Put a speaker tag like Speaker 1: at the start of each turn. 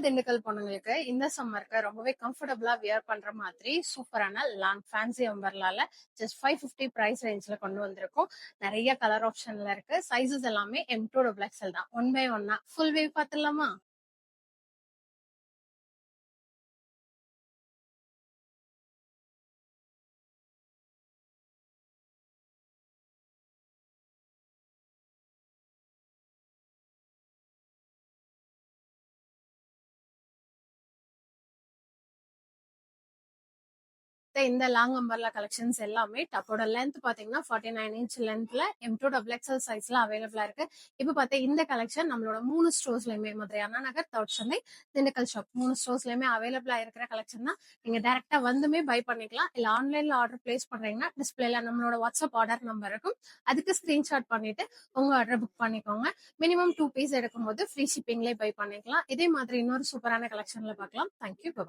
Speaker 1: திண்டுக்கல் பொண்ணுங்களுக்கு இந்த சம்மருக்கு ரொம்பவே கம்ஃபர்டபுளா வியர் பண்ற மாதிரி சூப்பரான லாங் ஃபேன்சி அம்பர்லால ஜஸ்ட் 550 பிரைஸ் ரேஞ்ச்ல கொண்டு வந்திருக்கோம். நிறைய கலர் ஆப்ஷன்ல இருக்கு. சைசஸ் எல்லாமே M2 தான். ஒன் பை ஒன்னா ஃபுல் வேவ் பார்த்துடலாமா? இந்த லாங் அம்பர்லா கலெக்ஷன்ஸ் எல்லாமே டப்போட லென்த் பாத்தீங்கன்னா 49 இன்ச் லென்த்ல M2 சைஸ்ல அவைலபிளா இருக்கு. இப்ப பார்த்தா இந்த கலெக்ஷன் நம்மளோட 3 ஸ்டோர்ஸ்லயுமே, மதுரை அண்ணா நகர், தவுட் சென்னை, திண்டுக்கல் ஷாப் 3 ஸ்டோர்ஸ்லயுமே அவைலபிளா இருக்கிற கலெக்ஷன் தான். நீங்க டைரக்டா வந்துமே பை பண்ணிக்கலாம். இல்ல ஆன்லைன்ல ஆர்டர் பிளேஸ் பண்றீங்கன்னா டிஸ்பிளேல நம்மளோட வாட்ஸ்அப் ஆர்டர் நம்பர் இருக்கும். அதுக்கு ஸ்கிரீன்ஷாட் பண்ணிட்டு உங்க ஆர்டர் புக் பண்ணிக்கோங்க. மினிமம் 2 பீஸ் எடுக்கும்போது ஃப்ரீ ஷிப்பிங்லேயே பை பண்ணிக்கலாம். இதே மாதிரி இன்னொரு சூப்பரான கலெக்ஷன்ல பார்க்கலாம். தேங்க்யூ.